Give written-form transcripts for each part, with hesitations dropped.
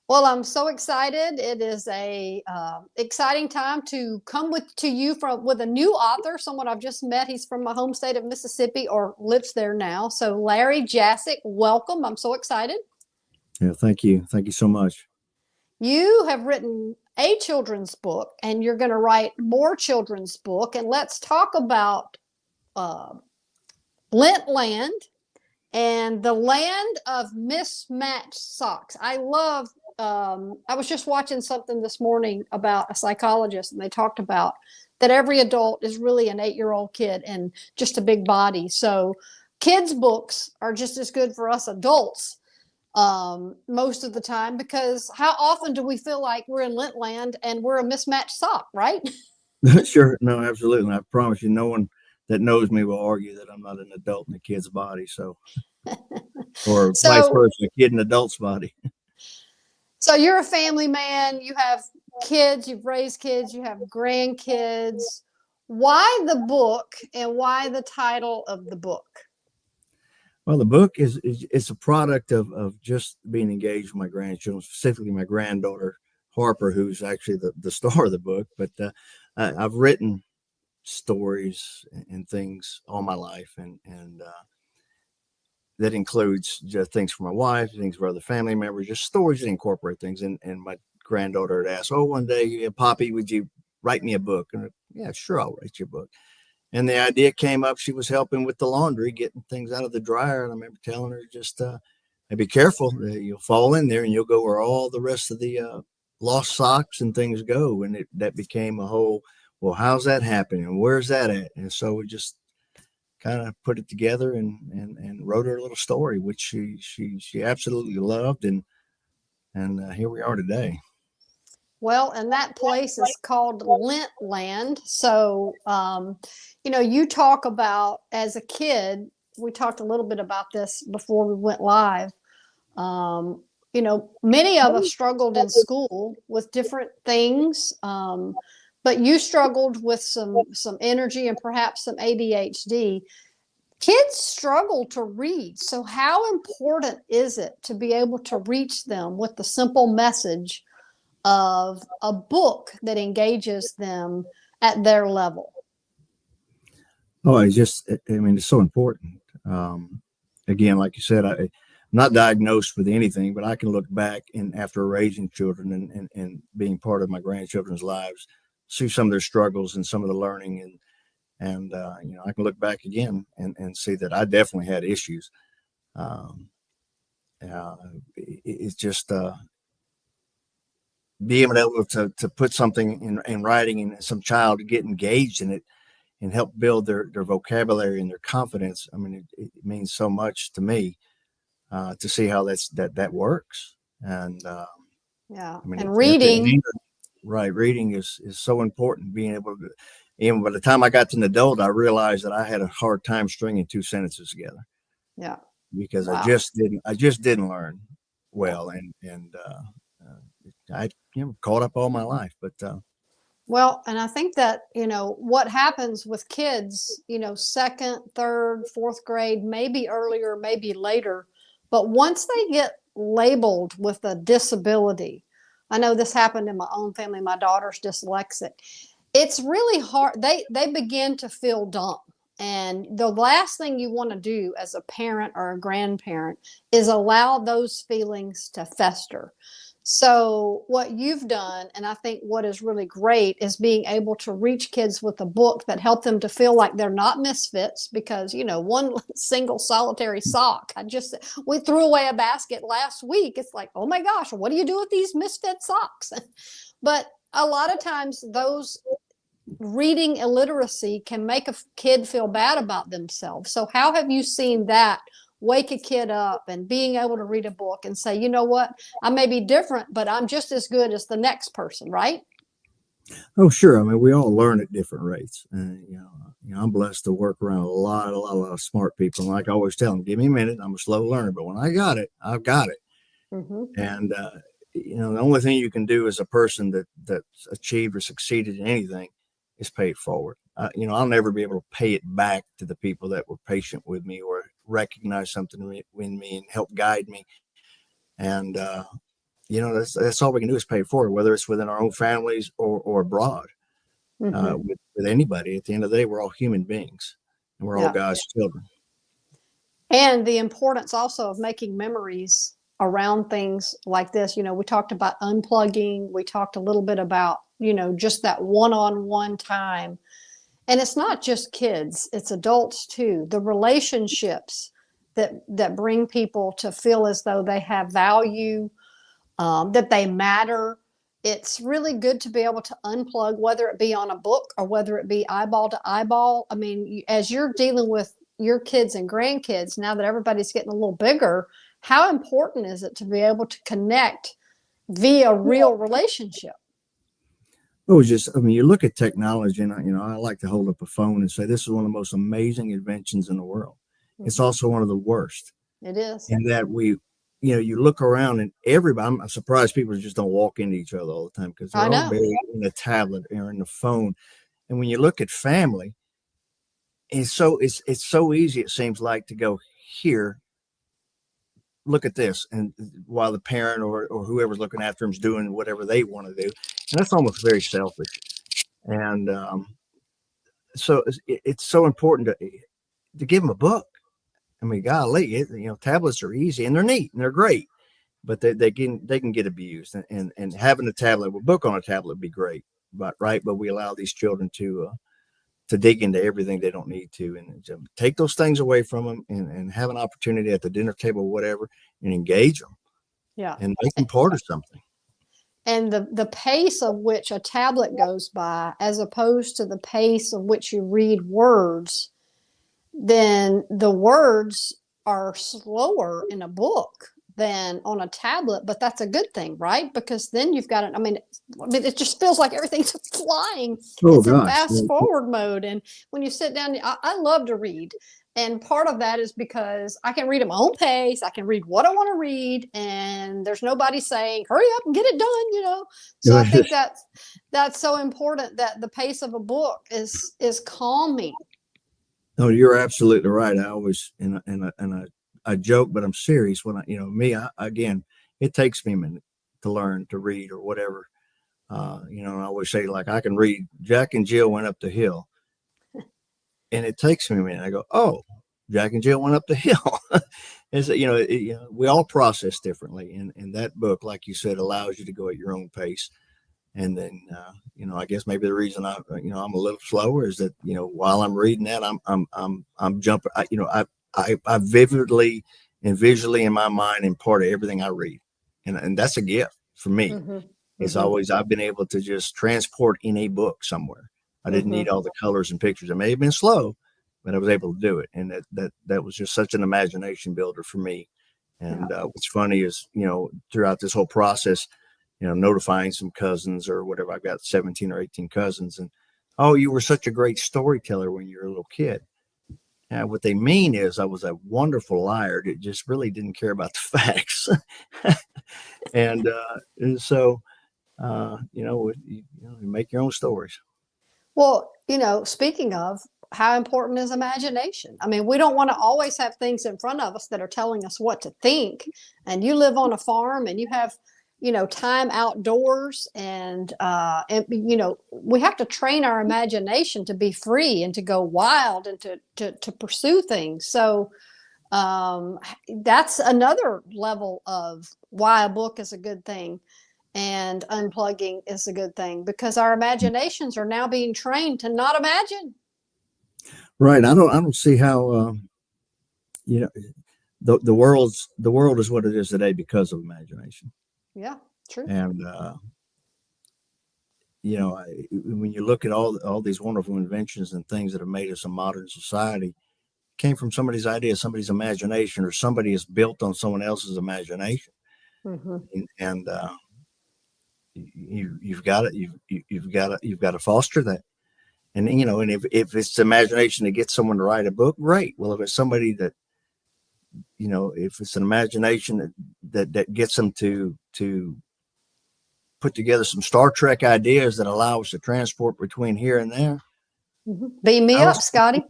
Well, I'm so excited. It is a exciting time to come to you from with a new author, someone I've just met. He's from my home state of Mississippi or lives there now. So Larry Jasek, welcome. I'm so excited. Yeah, thank you. Thank you so much. You have written a children's book and you're going to write more children's book. And let's talk about uh, Lint Land and the land of mismatched socks. I was just watching something this morning about a psychologist, and they talked about that every adult is really an 8-year-old kid and just a big body. So kids' books are just as good for us adults most of the time, because how often do we feel like we're in Lint Land and we're a mismatched sock, right? Sure. No, absolutely. I promise you, no one that knows me will argue that I'm not an adult in a kid's body. So, or vice So versa, a kid in an adult's body. So you're a family man, you have kids, you've raised kids, you have grandkids. Why the book and why the title of the book? Well, the book is it's a product of just being engaged with my grandchildren, specifically my granddaughter Harper, who's actually the star of the book. But I've written stories and things all my life, and that includes just things for my wife, things for other family members, just stories that incorporate things. And my granddaughter had asked, "Oh, one day, yeah, Poppy, would you write me a book?" And yeah, sure, I'll write you a book. And the idea came up. She was helping with the laundry, getting things out of the dryer, and I remember telling her, just hey, be careful, you'll fall in there, and you'll go where all the rest of the lost socks and things go. And that became a whole. Well, how's that happening? And where's that at? And so we just kind of put it together and wrote her a little story, which she absolutely loved, and here we are today. Well, and that place is called Lint Land. So, you talk about as a kid, we talked a little bit about this before we went live. Many of us struggled in school with different things, but you struggled with some energy and perhaps some ADHD. Kids struggle to read. So, how important is it to be able to reach them with the simple message of a book that engages them at their level? Oh, I mean, it's so important. Again, like you said, I'm not diagnosed with anything, but I can look back and after raising children and being part of my grandchildren's lives, see some of their struggles and some of the learning, and I can look back again and see that I definitely had issues. Um, it's just being able to put something in writing and some child to get engaged in it and help build their vocabulary and their confidence. I mean, it means so much to me to see how that works. And Yeah. I mean, And at the reading, end, right, reading is so important. Being able to, even by the time I got to an adult, I realized that I had a hard time stringing two sentences together yeah. because Wow. I just didn't learn well, I caught up all my life, but Well, and I think that, what happens with kids, second, third, fourth grade, maybe earlier, maybe later, but once they get labeled with a disability, I know this happened in my own family. My daughter's dyslexic. It's really hard. They begin to feel dumb. And the last thing you want to do as a parent or a grandparent is allow those feelings to fester. So, what you've done, and I think what is really great, is being able to reach kids with a book that help them to feel like they're not misfits. Because one single solitary sock, we threw away a basket last week. It's like, oh my gosh, what do you do with these misfit socks? But a lot of times, those reading illiteracy can make a kid feel bad about themselves. So, how have you seen that wake a kid up and being able to read a book and say, you know what, I may be different, but I'm just as good as the next person, right? oh, sure. I mean, we all learn at different rates. I'm blessed to work around a lot of smart people. And like I always tell them, give me a minute. I'm a slow learner, but when I got it, I've got it. Mm-hmm. And the only thing you can do as a person that's achieved or succeeded in anything is pay it forward. I'll never be able to pay it back to the people that were patient with me or recognize something in me and help guide me. And that's all we can do is pay it forward, whether it's within our own families or abroad, Hmm. with anybody. At the end of the day, we're all human beings, and we're all Yeah. God's children. And the importance also of making memories around things like this. We talked about unplugging. We talked a little bit about, just that one-on-one time. And it's not just kids, it's adults too. The relationships that bring people to feel as though they have value, that they matter. It's really good to be able to unplug, whether it be on a book or whether it be eyeball to eyeball. I mean, as you're dealing with your kids and grandkids, now that everybody's getting a little bigger, how important is it to be able to connect via real relationship? It was just, I mean, you look at technology, and I like to hold up a phone and say this is one of the most amazing inventions in the world. It's Mhm. also one of the worst, It is. in that you look around and everybody. I'm surprised people just don't walk into each other all the time, because I they're all know. buried in the tablet or in the phone. And when you look at family, it's so easy, it seems like, to go, here, look at this, and while the parent or whoever's looking after them is doing whatever they want to do, and that's almost very selfish. And so it's so important to give them a book. I mean, golly, tablets are easy and they're neat and they're great, but they can get abused. And having a tablet, a book on a tablet would be great, but we allow these children to dig into everything they don't need to, and to take those things away from them, and have an opportunity at the dinner table, whatever, and engage them Yeah. and make them part of something. And the pace of which a tablet goes by, as opposed to the pace of which you read words, then the words are slower in a book than on a tablet. But that's a good thing, right? Because then you've got it. I mean, it just feels like everything's flying. Oh It's in gosh. fast forward mode. And when you sit down, I love to read. And part of that is because I can read at my own pace. I can read what I want to read, and there's nobody saying, hurry up and get it done. So I think that's so important, that the pace of a book is calming. No, you're absolutely right. I always, I joke, but I'm serious when again, it takes me a minute to learn to read or whatever. And I always say, like, I can read Jack and Jill went up the hill, and it takes me a minute. I go, oh, Jack and Jill went up the hill. And so, we all process differently. And that book, like you said, allows you to go at your own pace. And then, I guess maybe the reason I'm a little slower is that, while I'm reading that, I'm jumping. I vividly and visually in my mind impart everything I read, and that's a gift for me. Mm-hmm. It's Mm-hmm. always, I've been able to just transport in a book somewhere. I didn't Mm-hmm. need all the colors and pictures. It may have been slow, but I was able to do it, and that was just such an imagination builder for me. Yeah. And what's funny is, throughout this whole process, notifying some cousins or whatever. I've got 17 or 18 cousins, and, oh, you were such a great storyteller when you were a little kid. And what they mean is I was a wonderful liar that just really didn't care about the facts. And so, you make your own stories. Well, speaking of, how important is imagination? I mean, we don't want to always have things in front of us that are telling us what to think. And you live on a farm and you have, time outdoors, and we have to train our imagination to be free and to go wild and to pursue things. So that's another level of why a book is a good thing and unplugging is a good thing, because our imaginations are now being trained to not imagine. Right. I don't see how, you know, the world is what it is today because of imagination. Yeah, true. And, when you look at all these wonderful inventions and things that have made us a modern society, came from somebody's idea, somebody's imagination, or somebody is built on someone else's imagination. Hmm. And you've got to you've got to foster that. And if it's imagination to get someone to write a book, great. Well, if it's somebody that, if it's an imagination that gets them to put together some Star Trek ideas that allow us to transport between here and there. Hmm. Beam me up, Scotty.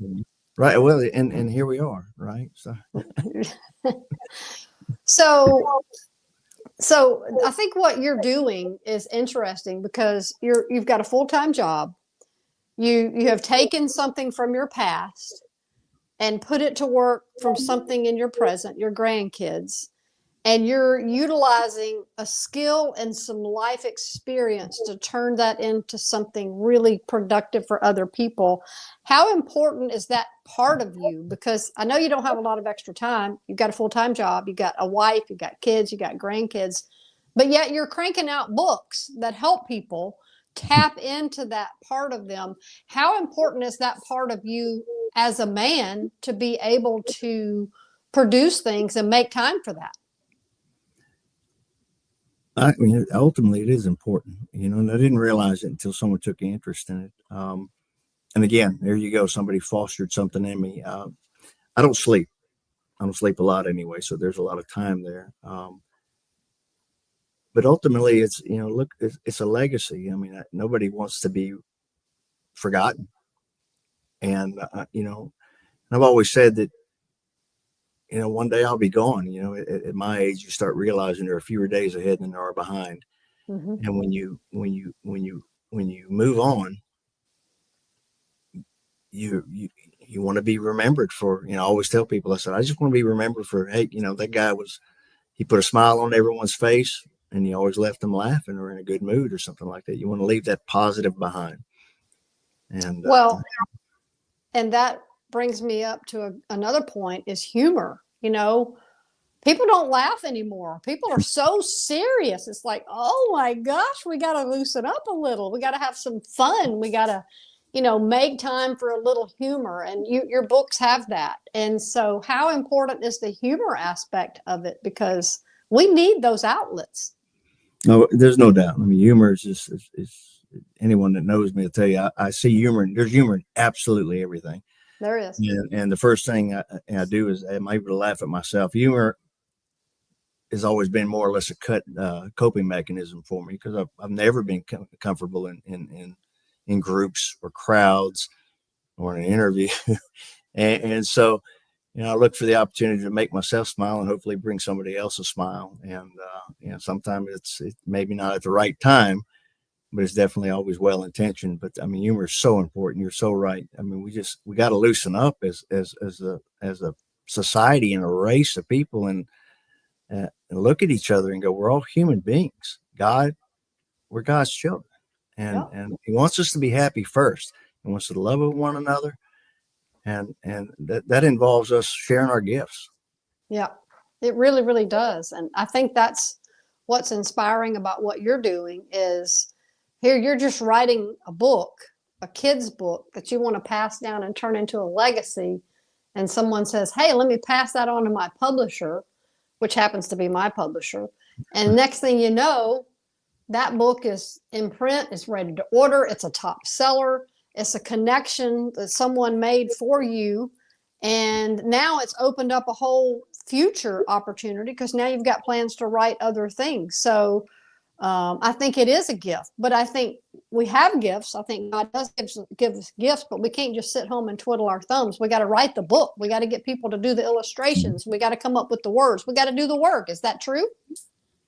Right. Well, and here we are. Right. So So So I think what you're doing is interesting because you've got a full-time job. You have taken something from your past and put it to work from something in your present, your grandkids, and you're utilizing a skill and some life experience to turn that into something really productive for other people. How important is that part of you? Because I know you don't have a lot of extra time. You've got a full-time job, you've got a wife, you've got kids, you've got grandkids, but yet you're cranking out books that help people tap into that part of them. How important is that part of you as a man to be able to produce things and make time for that? I mean, ultimately, it is important, and I didn't realize it until someone took an interest in it. And again, there you go. Somebody fostered something in me. I don't sleep. I don't sleep a lot anyway, so there's a lot of time there. But ultimately, it's look, it's a legacy. I mean, nobody wants to be forgotten, and I've always said that one day I'll be gone. At my age, you start realizing there are fewer days ahead than there are behind. Mm-hmm. And when you move on, you want to be remembered for. I always tell people, I said, I just want to be remembered for, hey, that guy he put a smile on everyone's face, and he always left them laughing or in a good mood or something like that. You want to leave that positive behind. And Well, and that brings me up to another point is humor. People don't laugh anymore. People are so serious. It's like, oh my gosh, we got to loosen up a little. We got to have some fun. We got to, make time for a little humor. And your books have that. And so, how important is the humor aspect of it? Because we need those outlets. no, there's no doubt. I mean, humor is just is anyone that knows me will tell you I see humor. There's humor in absolutely everything. There is. And the first thing I do is I'm able to laugh at myself. Humor has always been more or less a coping mechanism for me because I've never been comfortable in groups or crowds or in an interview. and so, I look for the opportunity to make myself smile and hopefully bring somebody else a smile. And, sometimes it's maybe not at the right time, but it's definitely always well-intentioned. But I mean, humor is so important. You're so right. I mean, we got to loosen up as a society and a race of people and look at each other and go, we're all human beings. We're God's children. And he wants us to be happy first. He wants us to love one another. And that involves us sharing our gifts. Yeah, it really, really does. And I think that's what's inspiring about what you're doing is here you're just writing a book, a kid's book that you want to pass down and turn into a legacy. And someone says, hey, let me pass that on to my publisher, which happens to be my publisher. And next thing you know, that book is in print, it's ready to order, it's a top seller, it's a connection that someone made for you. And now it's opened up a whole future opportunity because now you've got plans to write other things. So I think it is a gift, but I think we have gifts. I think God does give us gifts, but we can't just sit home and twiddle our thumbs. We got to write the book. We got to get people to do the illustrations. We got to come up with the words. We got to do the work. Is that true?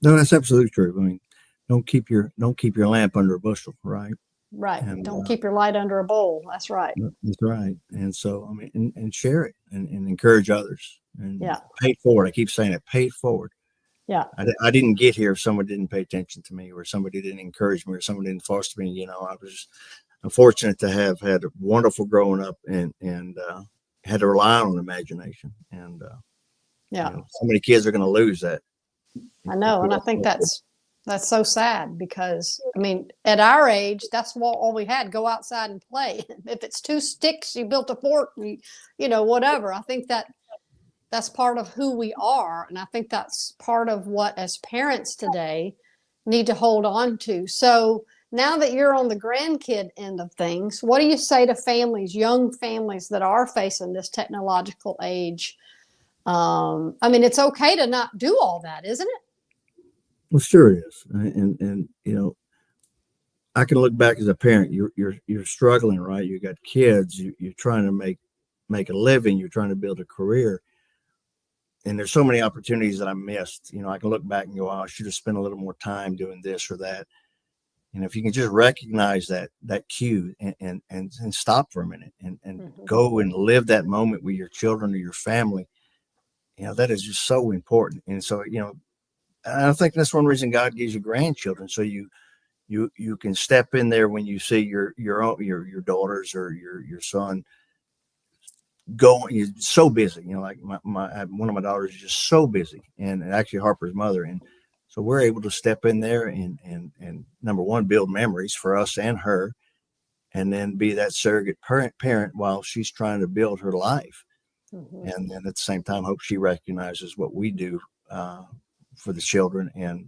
No, that's absolutely true. I mean, don't keep your lamp under a bushel, right? Right. And don't keep your light under a bowl. That's right. That's right. And so, I mean, and share it and encourage others and pay it forward. I keep saying it, pay it forward. Yeah. I didn't get here if someone didn't pay attention to me or somebody didn't encourage me or someone didn't foster me. I'm fortunate to have had a wonderful growing up and had to rely on imagination. And, so many kids are going to lose that. I know. And I think that's so sad because, I mean, at our age, that's all we had. Go outside and play. If it's 2 sticks, you built a fort, whatever. I think that's part of who we are. And I think that's part of what, as parents today, need to hold on to. So now that you're on the grandkid end of things, what do you say to families, young families that are facing this technological age? I mean, it's okay to not do all that, isn't it? Well, sure it is. And I can look back as a parent. You're struggling, right? You got kids. You're trying to make a living. You're trying to build a career. and there's so many opportunities that I missed. I can look back and go, oh, I should have spent a little more time doing this or that. And if you can just recognize that cue and stop for a minute and go and live that moment with your children or your family, that is just so important. And so, I think that's one reason God gives you grandchildren, so you can step in there when you see your daughters or your son going. You're so busy, like one of my daughters is just so busy, and actually Harper's mother, and so we're able to step in there and number one, build memories for us and her, and then be that surrogate parent while she's trying to build her life. And then at the same time, hope she recognizes what we do for the children and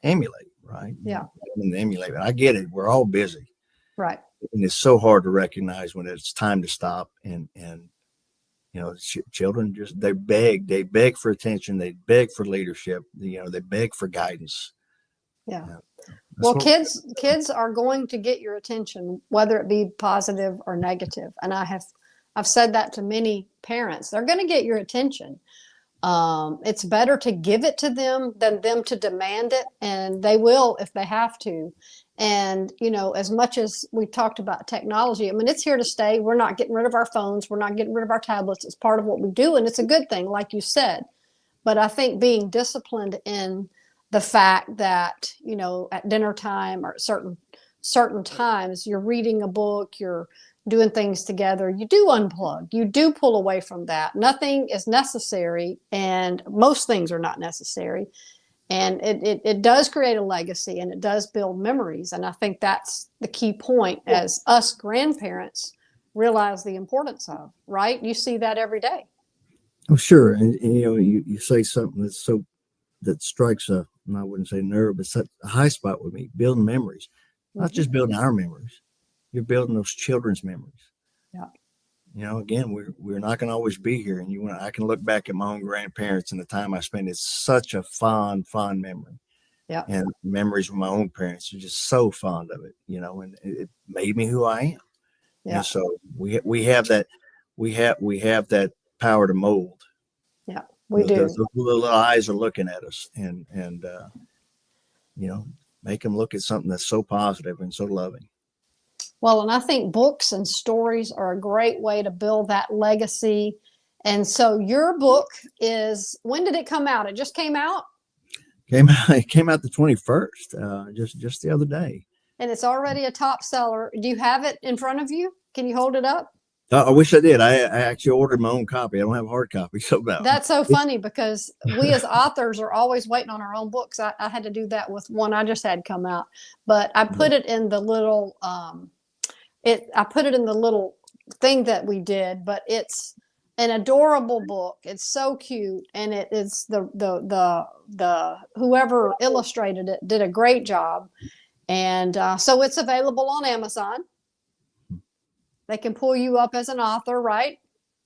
emulate, right? Yeah. And emulate. I get it. We're all busy. Right. And it's so hard to recognize when it's time to stop. And children they beg for attention. They beg for leadership. They beg for guidance. Yeah. Well, kids are going to get your attention, whether it be positive or negative. And I've said that to many parents. They're going to get your attention. It's better to give it to them than them to demand it, and they will if they have to. And, as much as we talked about technology, it's here to stay. We're not getting rid of our phones. We're not getting rid of our tablets. It's part of what we do, and it's a good thing, like you said. But I think being disciplined in the fact that, at dinner time or at certain times, you're reading a book, you're doing things together, you do unplug, you do pull away from that. Nothing is necessary, and most things are not necessary. And it does create a legacy, and it does build memories. And I think that's the key point as us grandparents realize the importance of, right? You see that every day. Oh, sure. And you say something that strikes and I wouldn't say nerve, but such a high spot with me, building memories, not just building our memories. You're building those children's memories. Yeah. Again, we're not going to always be here. And I can look back at my own grandparents and the time I spent. It's such a fond memory. Yeah. And memories with my own parents are just so fond of it, and it made me who I am. Yeah. And so we have that power to mold. Yeah, we do. Those little eyes are looking at us and make them look at something that's so positive and so loving. Well, and I think books and stories are a great way to build that legacy. And so your book when did it come out? It just came out? It came out the 21st, just the other day. And it's already a top seller. Do you have it in front of you? Can you hold it up? I wish I did. I actually ordered my own copy. I don't have a hard copy. So that's so funny because we as authors are always waiting on our own books. I had to do that with one I just had come out, but I put it in the little I put it in the little thing that we did, but it's an adorable book. It's so cute, and it is the whoever illustrated it did a great job, and so it's available on Amazon. They can pull you up as an author, right?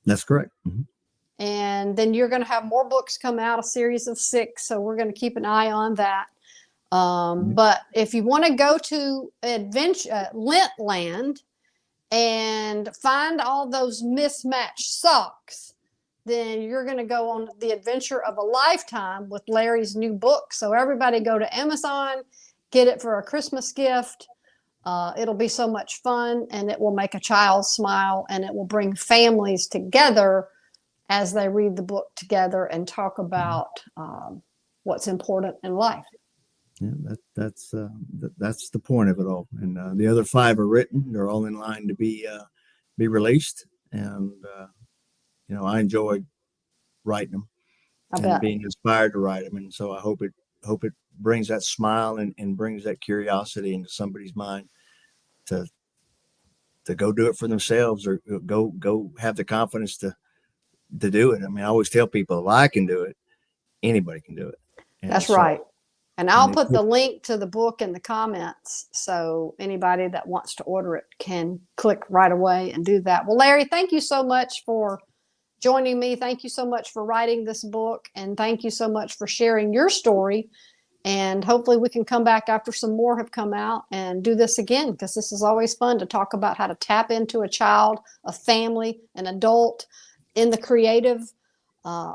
That's correct. Mm-hmm. And then you're going to have more books come out, a series of 6. So we're going to keep an eye on that. But if you want to go to Lint Land and find all those mismatched socks, then you're going to go on the adventure of a lifetime with Larry's new book. So everybody go to Amazon, get it for a Christmas gift. It'll be so much fun, and it will make a child smile, and it will bring families together as they read the book together and talk about what's important in life. Yeah, that's the point of it all. And the other 5 are written; they're all in line to be released. And I enjoy writing them and being inspired to write them. And so I hope it brings that smile and brings that curiosity into somebody's mind to go do it for themselves, or go have the confidence to do it. I always tell people, if I can do it, anybody can do it. And that's right. And I'll put the link to the book in the comments, so anybody that wants to order it can click right away and do that. Well, Larry, thank you so much for joining me. Thank you so much for writing this book, and thank you so much for sharing your story. And hopefully we can come back after some more have come out and do this again, because this is always fun to talk about how to tap into a child, a family, an adult in the creative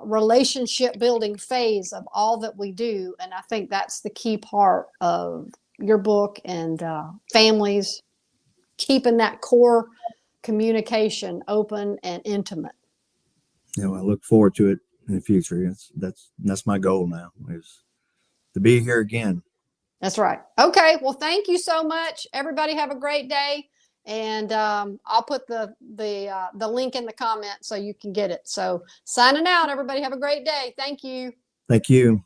relationship building phase of all that we do. And I think that's the key part of your book, and families keeping that core communication open and intimate. I look forward to it in the future. That's my goal now, is to be here again. That's right. Okay. Well, thank you so much. Everybody have a great day. And I'll put the link in the comment so you can get it. So signing out, everybody have a great day. Thank you. Thank you.